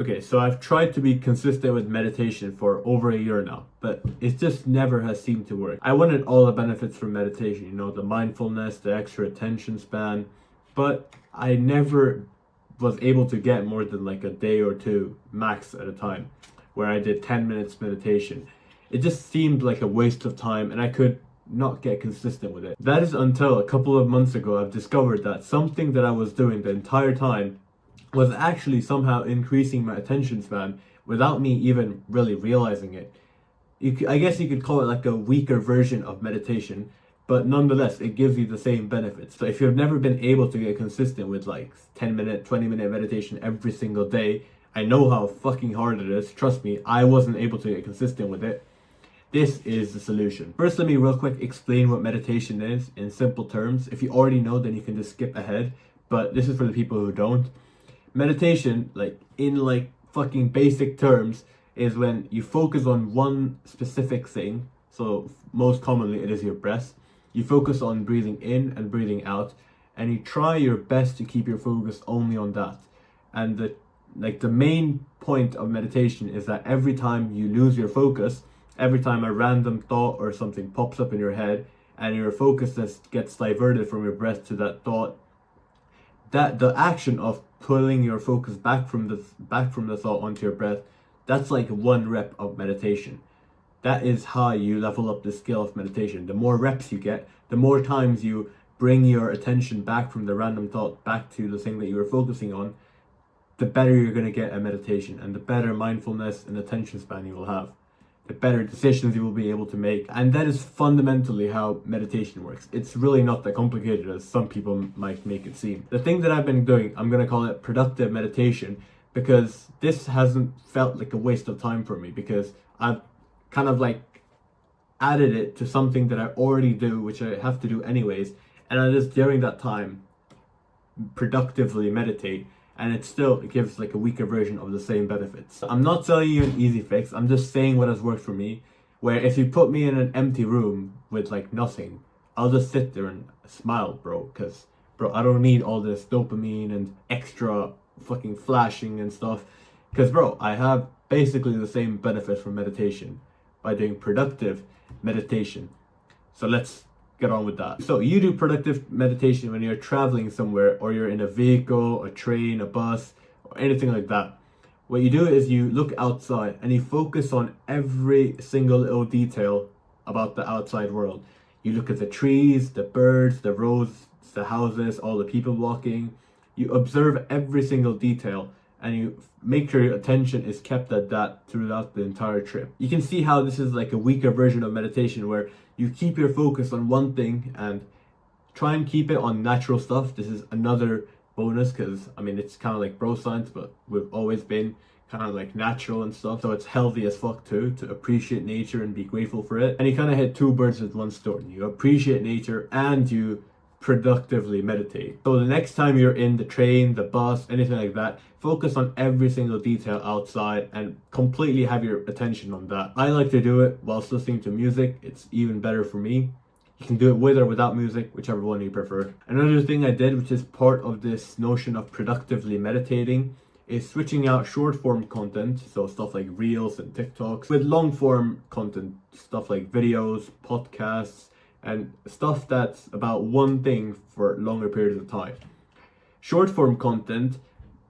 Okay, so I've tried to be consistent with meditation for over a year now, but it just never has seemed to work. I wanted all the benefits from meditation, the mindfulness, the extra attention span, but I never was able to get more than like a day or two max at a time where I did 10 minutes meditation. It just seemed like a waste of time and I could not get consistent with it. That is until a couple of months ago I've discovered that something that I was doing the entire time was actually somehow increasing my attention span without me even really realizing it. I guess you could call it like a weaker version of meditation, but nonetheless, it gives you the same benefits. So if you've never been able to get consistent with like 10-minute, 20-minute meditation every single day, I know how fucking hard it is. Trust me, I wasn't able to get consistent with it. This is the solution. First, let me real quick explain what meditation is in simple terms. If you already know, then you can just skip ahead. But this is for the people who don't. Meditation, in fucking basic terms, is when you focus on one specific thing. So most commonly it is your breath. You focus on breathing in and breathing out, and you try your best to keep your focus only on that. And the main point of meditation is that every time you lose your focus, every time a random thought or something pops up in your head and your focus just gets diverted from your breath to that thought, that the action of pulling your focus back from the thought onto your breath, that's like one rep of meditation. That is how you level up the skill of meditation. The more reps you get, the more times you bring your attention back from the random thought back to the thing that you were focusing on, the better you're going to get at meditation, and the better mindfulness and attention span you will have, the better decisions you will be able to make. And that is fundamentally how meditation works. It's really not that complicated as some people might make it seem. The thing that I've been doing, I'm going to call it productive meditation, because this hasn't felt like a waste of time for me, because I've kind of added it to something that I already do, which I have to do anyways, and I just during that time productively meditate, and it gives like a weaker version of the same benefits. I'm not telling you an easy fix, I'm just saying what has worked for me, where if you put me in an empty room with nothing, I'll just sit there and smile, because I don't need all this dopamine and extra fucking flashing and stuff, because I have basically the same benefits from meditation by doing productive meditation. So let's get on with that. So you do productive meditation when you're traveling somewhere, or you're in a vehicle, a train, a bus, or anything like that. What you do is you look outside and you focus on every single little detail about the outside world. You look at the trees, the birds, the roads, the houses, all the people walking. You observe every single detail, and you make sure your attention is kept at that throughout the entire trip. You can see how this is like a weaker version of meditation, where you keep your focus on one thing and try and keep it on natural stuff. This is another bonus, because it's kind of like bro science, but we've always been kind of like natural and stuff, so it's healthy as fuck too, to appreciate nature and be grateful for it. And you kind of hit two birds with one stone. You appreciate nature and you productively meditate. So the next time you're in the train, the bus, anything like that, focus on every single detail outside and completely have your attention on that. I like to do it whilst listening to music. It's even better for me. You can do it with or without music, whichever one you prefer. Another thing I did, which is part of this notion of productively meditating, is switching out short form content, so stuff like Reels and TikToks, with long form content, stuff like videos, podcasts, and stuff that's about one thing for longer periods of time. Short form content,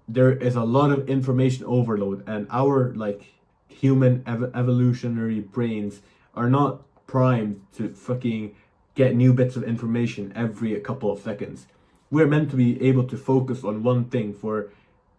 there is a lot of information overload, and our human evolutionary brains are not primed to fucking get new bits of information every couple of seconds. We're meant to be able to focus on one thing for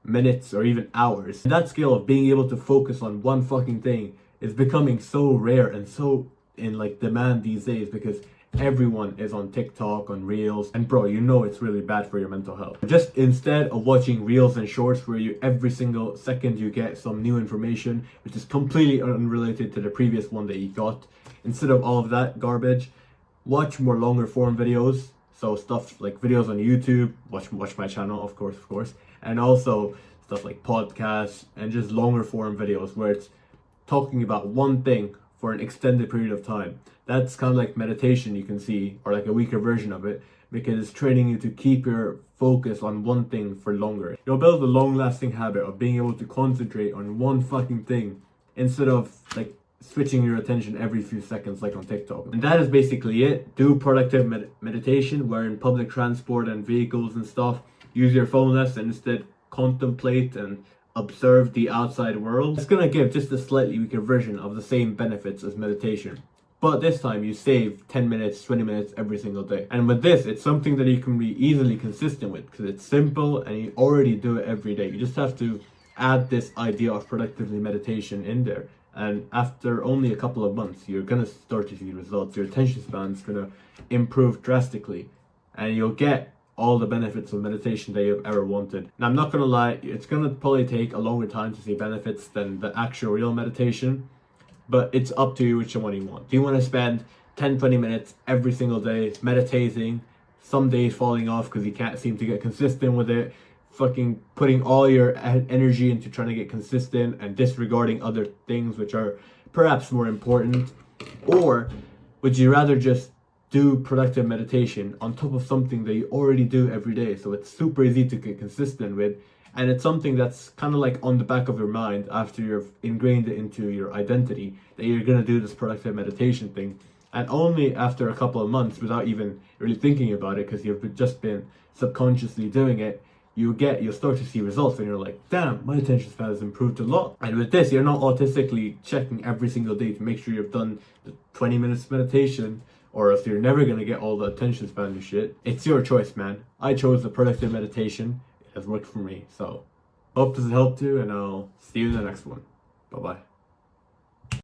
minutes or even hours. And that skill of being able to focus on one fucking thing is becoming so rare and so in demand these days, because everyone is on TikTok, on Reels, and it's really bad for your mental health. Just instead of watching Reels and Shorts where you every single second you get some new information which is completely unrelated to the previous one that you got, instead of all of that garbage, watch more longer form videos. So stuff like videos on YouTube, watch my channel, of course, and also stuff like podcasts and just longer form videos where it's talking about one thing for an extended period of time. That's kind of like meditation, you can see, or like a weaker version of it, because it's training you to keep your focus on one thing for longer. You'll build a long-lasting habit of being able to concentrate on one fucking thing instead of like switching your attention every few seconds like on TikTok. And that is basically it. Do productive meditation where in public transport and vehicles and stuff, use your phone less and instead contemplate and observe the outside world. It's gonna give just a slightly weaker version of the same benefits as meditation. But this time you save 10 minutes, 20 minutes every single day. And with this, it's something that you can be easily consistent with because it's simple and you already do it every day. You just have to add this idea of productively meditation in there. And after only a couple of months, you're gonna start to see results. Your attention span's gonna improve drastically. And you'll get all the benefits of meditation that you've ever wanted. Now, I'm not gonna lie, it's gonna probably take a longer time to see benefits than the actual real meditation. But it's up to you which one you want. Do you want to spend 10-20 minutes every single day meditating, some days falling off because you can't seem to get consistent with it, fucking putting all your energy into trying to get consistent and disregarding other things which are perhaps more important? Or would you rather just do productive meditation on top of something that you already do every day, so it's super easy to get consistent with, and it's something that's kind of like on the back of your mind after you've ingrained it into your identity that you're going to do this productive meditation thing, and only after a couple of months, without even really thinking about it because you've just been subconsciously doing it, you'll start to see results and you're like, damn, my attention span has improved a lot. And with this, you're not autistically checking every single day to make sure you've done the 20 minutes meditation, or else you're never going to get all the attention span and shit. It's your choice, man. I chose the productive meditation. It has worked for me. So hope this has helped you, and I'll see you in the next one. Bye bye.